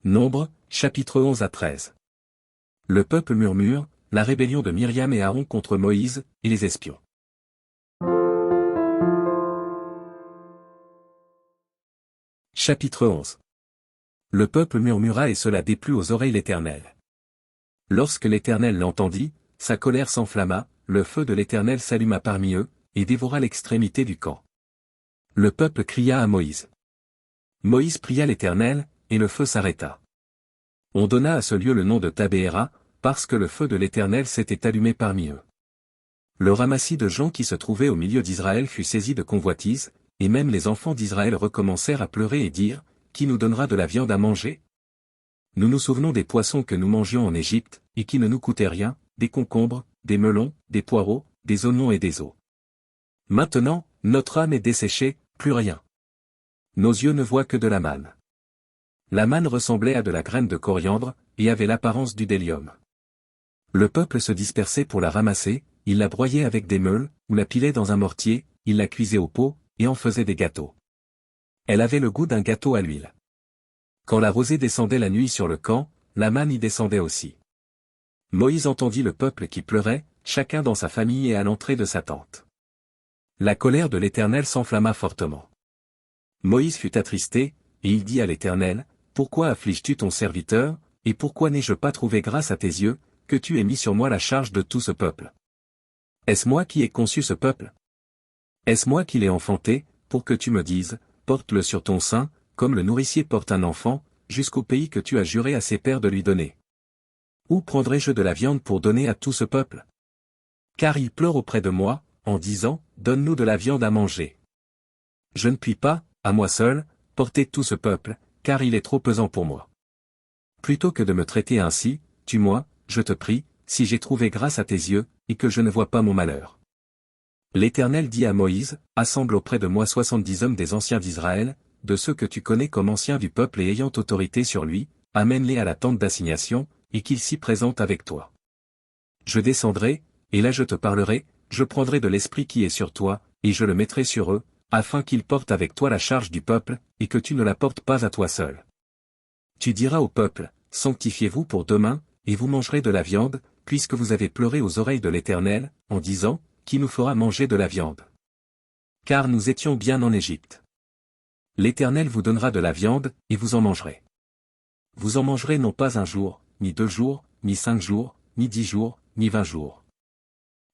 Nombre, chapitre 11 à 13. Le peuple murmure, la rébellion de Myriam et Aaron contre Moïse, et les espions. Chapitre 11. Le peuple murmura et cela déplut aux oreilles l'Éternel. Lorsque l'Éternel l'entendit, sa colère s'enflamma, le feu de l'Éternel s'alluma parmi eux, et dévora l'extrémité du camp. Le peuple cria à Moïse. Moïse pria l'Éternel, et le feu s'arrêta. On donna à ce lieu le nom de Tabéhéra, parce que le feu de l'Éternel s'était allumé parmi eux. Le ramassis de gens qui se trouvaient au milieu d'Israël fut saisi de convoitise, et même les enfants d'Israël recommencèrent à pleurer et dire, « Qui nous donnera de la viande à manger ? Nous nous souvenons des poissons que nous mangions en Égypte, et qui ne nous coûtaient rien, des concombres, des melons, des poireaux, des oignons et des os. Maintenant, notre âme est desséchée, plus rien. Nos yeux ne voient que de la manne. » La manne ressemblait à de la graine de coriandre, et avait l'apparence du délium. Le peuple se dispersait pour la ramasser, il la broyait avec des meules, ou la pilait dans un mortier, il la cuisait au pot, et en faisait des gâteaux. Elle avait le goût d'un gâteau à l'huile. Quand la rosée descendait la nuit sur le camp, la manne y descendait aussi. Moïse entendit le peuple qui pleurait, chacun dans sa famille et à l'entrée de sa tente. La colère de l'Éternel s'enflamma fortement. Moïse fut attristé, et il dit à l'Éternel, « Pourquoi affliges-tu ton serviteur, et pourquoi n'ai-je pas trouvé grâce à tes yeux, que tu aies mis sur moi la charge de tout ce peuple? Est-ce moi qui ai conçu ce peuple? Est-ce moi qui l'ai enfanté, pour que tu me dises, porte-le sur ton sein, comme le nourricier porte un enfant, jusqu'au pays que tu as juré à ses pères de lui donner? Où prendrai-je de la viande pour donner à tout ce peuple? Car ils pleurent auprès de moi, en disant, donne-nous de la viande à manger. Je ne puis pas, à moi seul, porter tout ce peuple, car il est trop pesant pour moi. Plutôt que de me traiter ainsi, tue-moi, je te prie, si j'ai trouvé grâce à tes yeux, et que je ne vois pas mon malheur. L'Éternel dit à Moïse, assemble auprès de moi 70 hommes des anciens d'Israël, de ceux que tu connais comme anciens du peuple et ayant autorité sur lui, amène-les à la tente d'assignation, et qu'ils s'y présentent avec toi. Je descendrai, et là je te parlerai, je prendrai de l'esprit qui est sur toi, et je le mettrai sur eux, afin qu'ils portent avec toi la charge du peuple, et que tu ne la portes pas à toi seul. Tu diras au peuple, sanctifiez-vous pour demain, et vous mangerez de la viande, puisque vous avez pleuré aux oreilles de l'Éternel, en disant, qui nous fera manger de la viande? Car nous étions bien en Égypte. L'Éternel vous donnera de la viande, et vous en mangerez. Vous en mangerez non pas un jour, ni 2 jours, ni 5 jours, ni 10 jours, ni 20 jours.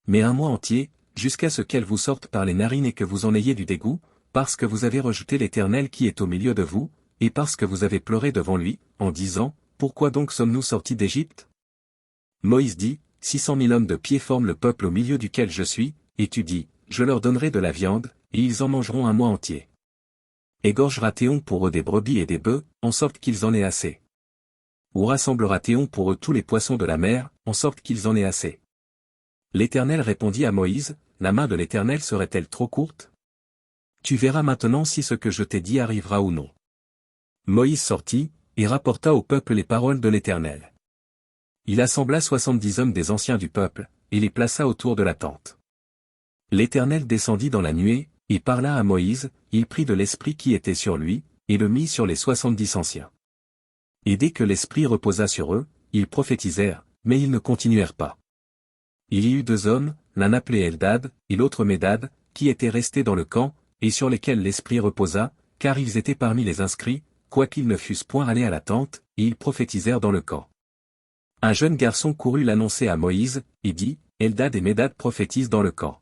Mais un mois entier, jusqu'à ce qu'elle vous sorte par les narines et que vous en ayez du dégoût, parce que vous avez rejeté l'Éternel qui est au milieu de vous, et parce que vous avez pleuré devant lui, en disant, pourquoi donc sommes-nous sortis d'Égypte? Moïse dit, 600 000 hommes de pied forment le peuple au milieu duquel je suis, et tu dis, je leur donnerai de la viande, et ils en mangeront un mois entier. Égorgera Théon pour eux des brebis et des bœufs, en sorte qu'ils en aient assez. Ou rassemblera Théon pour eux tous les poissons de la mer, en sorte qu'ils en aient assez. L'Éternel répondit à Moïse, la main de l'Éternel serait-elle trop courte? Tu verras maintenant si ce que je t'ai dit arrivera ou non. Moïse sortit, et rapporta au peuple les paroles de l'Éternel. Il assembla 70 hommes des anciens du peuple, et les plaça autour de la tente. L'Éternel descendit dans la nuée, et parla à Moïse, il prit de l'esprit qui était sur lui, et le mit sur les 70 anciens. Et dès que l'esprit reposa sur eux, ils prophétisèrent, mais ils ne continuèrent pas. Il y eut 2 hommes, l'un appelé Eldad, et l'autre Médad, qui étaient restés dans le camp, et sur lesquels l'esprit reposa, car ils étaient parmi les inscrits, quoiqu'ils ne fussent point allés à la tente, et ils prophétisèrent dans le camp. Un jeune garçon courut l'annoncer à Moïse, et dit, Eldad et Médad prophétisent dans le camp.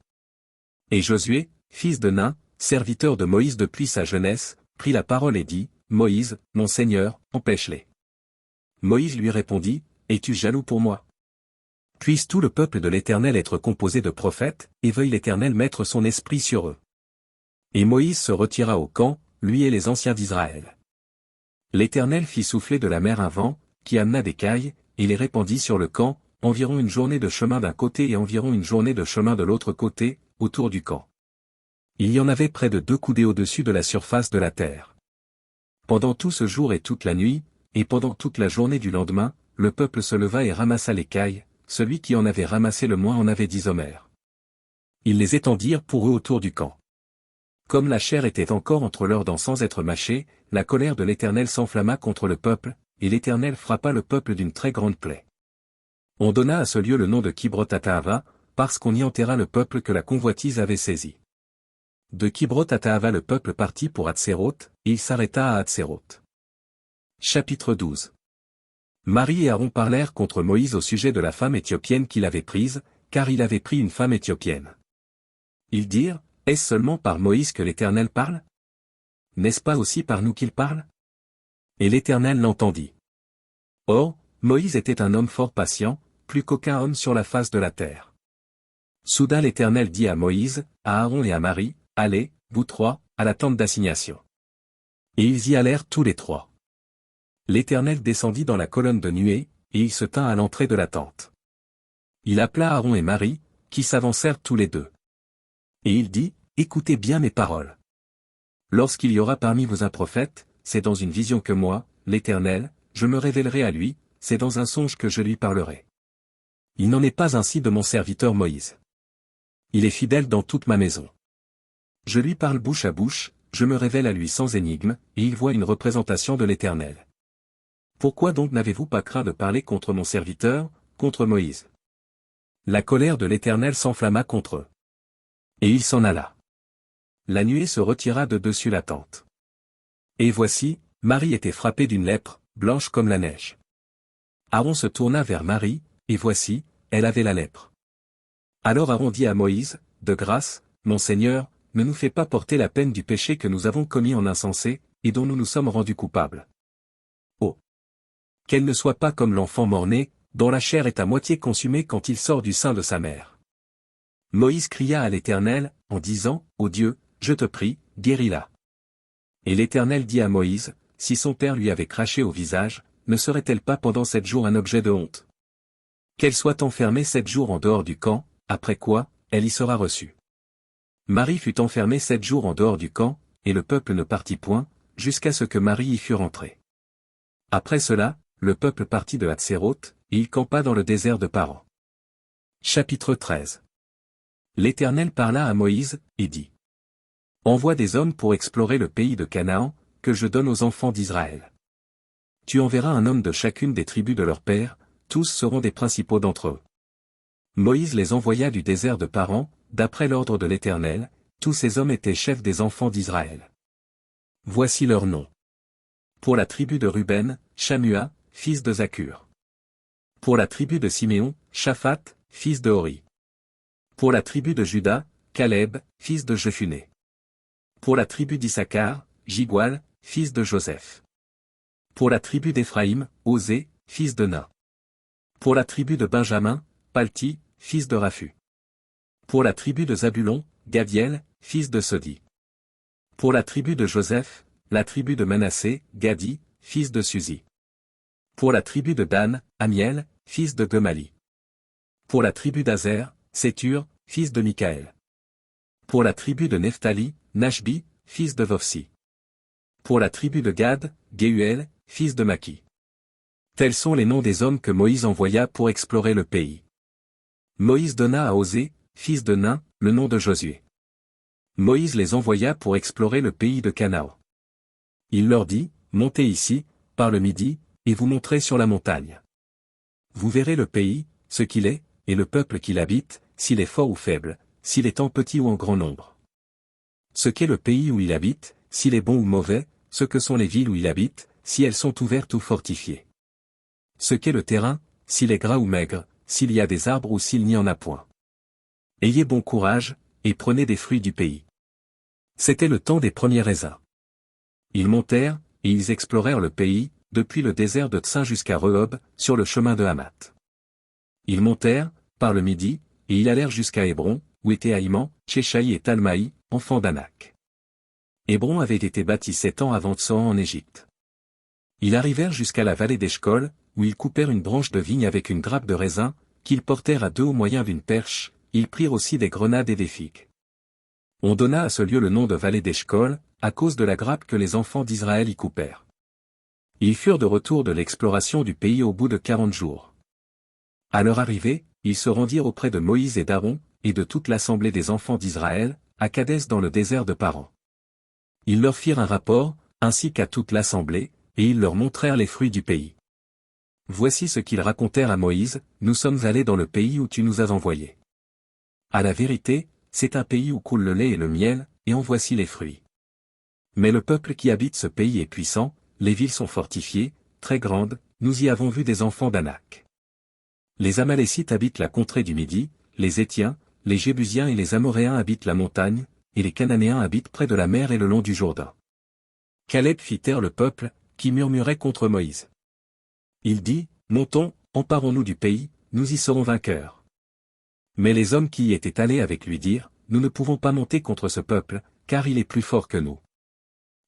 Et Josué, fils de Nun, serviteur de Moïse depuis sa jeunesse, prit la parole et dit, Moïse, mon Seigneur, empêche-les. Moïse lui répondit, es-tu jaloux pour moi? Puisse tout le peuple de l'Éternel être composé de prophètes, et veuille l'Éternel mettre son esprit sur eux. Et Moïse se retira au camp, lui et les anciens d'Israël. L'Éternel fit souffler de la mer un vent, qui amena des cailles, et les répandit sur le camp, environ une journée de chemin d'un côté et environ une journée de chemin de l'autre côté, autour du camp. Il y en avait près de 2 coudées au-dessus de la surface de la terre. Pendant tout ce jour et toute la nuit, et pendant toute la journée du lendemain, le peuple se leva et ramassa les cailles, celui qui en avait ramassé le moins en avait 10 homères. Ils les étendirent pour eux autour du camp. Comme la chair était encore entre leurs dents sans être mâchée, la colère de l'Éternel s'enflamma contre le peuple, et l'Éternel frappa le peuple d'une très grande plaie. On donna à ce lieu le nom de Kibroth-Hattaava, parce qu'on y enterra le peuple que la convoitise avait saisi. De Kibroth-Hattaava le peuple partit pour Hatséroth, et il s'arrêta à Hatséroth. Chapitre 12. Marie et Aaron parlèrent contre Moïse au sujet de la femme éthiopienne qu'il avait prise, car il avait pris une femme éthiopienne. Ils dirent, est-ce seulement par Moïse que l'Éternel parle? N'est-ce pas aussi par nous qu'il parle? Et l'Éternel l'entendit. Or, Moïse était un homme fort patient, plus qu'aucun homme sur la face de la terre. Soudain l'Éternel dit à Moïse, à Aaron et à Marie, allez, vous trois, à la tente d'assignation. Et ils y allèrent tous les trois. L'Éternel descendit dans la colonne de nuée, et il se tint à l'entrée de la tente. Il appela Aaron et Marie, qui s'avancèrent tous les deux. Et il dit, écoutez bien mes paroles. Lorsqu'il y aura parmi vous un prophète, c'est dans une vision que moi, l'Éternel, je me révélerai à lui, c'est dans un songe que je lui parlerai. Il n'en est pas ainsi de mon serviteur Moïse. Il est fidèle dans toute ma maison. Je lui parle bouche à bouche, je me révèle à lui sans énigme, et il voit une représentation de l'Éternel. Pourquoi donc n'avez-vous pas craint de parler contre mon serviteur, contre Moïse? La colère de l'Éternel s'enflamma contre eux. Et il s'en alla. La nuée se retira de dessus la tente. Et voici, Marie était frappée d'une lèpre, blanche comme la neige. Aaron se tourna vers Marie, et voici, elle avait la lèpre. Alors Aaron dit à Moïse, de grâce, mon Seigneur, ne nous fais pas porter la peine du péché que nous avons commis en insensé, et dont nous nous sommes rendus coupables. Oh! Qu'elle ne soit pas comme l'enfant mort-né, dont la chair est à moitié consumée quand il sort du sein de sa mère. Moïse cria à l'Éternel, en disant, ô Dieu, je te prie, guéris-la. Et l'Éternel dit à Moïse, si son père lui avait craché au visage, ne serait-elle pas pendant 7 jours un objet de honte? Qu'elle soit enfermée 7 jours en dehors du camp, après quoi, elle y sera reçue. Marie fut enfermée 7 jours en dehors du camp, et le peuple ne partit point, jusqu'à ce que Marie y fût rentrée. Après cela, le peuple partit de Hatséroth, et il campa dans le désert de Paran. Chapitre 13. L'Éternel parla à Moïse, et dit. Envoie des hommes pour explorer le pays de Canaan, que je donne aux enfants d'Israël. Tu enverras un homme de chacune des tribus de leur père, tous seront des principaux d'entre eux. Moïse les envoya du désert de Paran, d'après l'ordre de l'Éternel, tous ces hommes étaient chefs des enfants d'Israël. Voici leurs noms. Pour la tribu de Ruben, Shamua, fils de Zakur. Pour la tribu de Siméon, Shaphat, fils de Hori. Pour la tribu de Juda, Caleb, fils de Jephuné. Pour la tribu d'Issachar, Jigual, fils de Joseph. Pour la tribu d'Éphraïm, Osée, fils de Nun. Pour la tribu de Benjamin, Palti, fils de Raphu. Pour la tribu de Zabulon, Gadiel, fils de Sodi. Pour la tribu de Joseph, la tribu de Manassé, Gadi, fils de Suzi. Pour la tribu de Dan, Amiel, fils de Gemali. Pour la tribu d'Azer, Sétur, fils de Michaël. Pour la tribu de Nephtali, Nashbi, fils de Vofsi. Pour la tribu de Gad, Gehuel, fils de Maki. Tels sont les noms des hommes que Moïse envoya pour explorer le pays. Moïse donna à Osée, fils de Nun, le nom de Josué. Moïse les envoya pour explorer le pays de Canaan. Il leur dit, montez ici, par le midi, et vous monterez sur la montagne. Vous verrez le pays, ce qu'il est, et le peuple qui l'habite, s'il est fort ou faible, s'il est en petit ou en grand nombre. Ce qu'est le pays où il habite, s'il est bon ou mauvais, ce que sont les villes où il habite, si elles sont ouvertes ou fortifiées. Ce qu'est le terrain, s'il est gras ou maigre, s'il y a des arbres ou s'il n'y en a point. Ayez bon courage, et prenez des fruits du pays. C'était le temps des premiers raisins. Ils montèrent, et ils explorèrent le pays, depuis le désert de Tsin jusqu'à Rehob, sur le chemin de Hamath. Ils montèrent, par le midi, et ils allèrent jusqu'à Hébron, où étaient Aïman, Tchéchaï et Talmaï, enfants d'Anak. Hébron avait été bâti 7 ans avant Tsoan en Égypte. Ils arrivèrent jusqu'à la vallée d'Eshcol, où ils coupèrent une branche de vigne avec une grappe de raisin, qu'ils portèrent à 2 au moyen d'une perche, ils prirent aussi des grenades et des figues. On donna à ce lieu le nom de vallée d'Eshcol, à cause de la grappe que les enfants d'Israël y coupèrent. Ils furent de retour de l'exploration du pays au bout de 40 jours. À leur arrivée, ils se rendirent auprès de Moïse et d'Aaron, et de toute l'assemblée des enfants d'Israël, à Kadès dans le désert de Paran. Ils leur firent un rapport, ainsi qu'à toute l'assemblée, et ils leur montrèrent les fruits du pays. Voici ce qu'ils racontèrent à Moïse, nous sommes allés dans le pays où tu nous as envoyés. À la vérité, c'est un pays où coule le lait et le miel, et en voici les fruits. Mais le peuple qui habite ce pays est puissant, les villes sont fortifiées, très grandes, nous y avons vu des enfants d'Anak. Les Amalécites habitent la contrée du Midi, les Étiens, les Jébusiens et les Amoréens habitent la montagne, et les Cananéens habitent près de la mer et le long du Jourdain. Caleb fit taire le peuple, qui murmurait contre Moïse. Il dit, montons, emparons-nous du pays, nous y serons vainqueurs. Mais les hommes qui y étaient allés avec lui dirent, nous ne pouvons pas monter contre ce peuple, car il est plus fort que nous.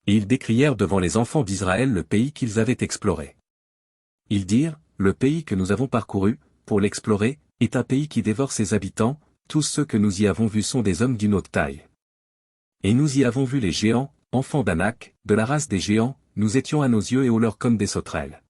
Et ils décrièrent devant les enfants d'Israël le pays qu'ils avaient exploré. Ils dirent, le pays que nous avons parcouru, pour l'explorer, est un pays qui dévore ses habitants, tous ceux que nous y avons vus sont des hommes d'une haute taille. Et nous y avons vu les géants, enfants d'Anak, de la race des géants, nous étions à nos yeux et aux leurs comme des sauterelles.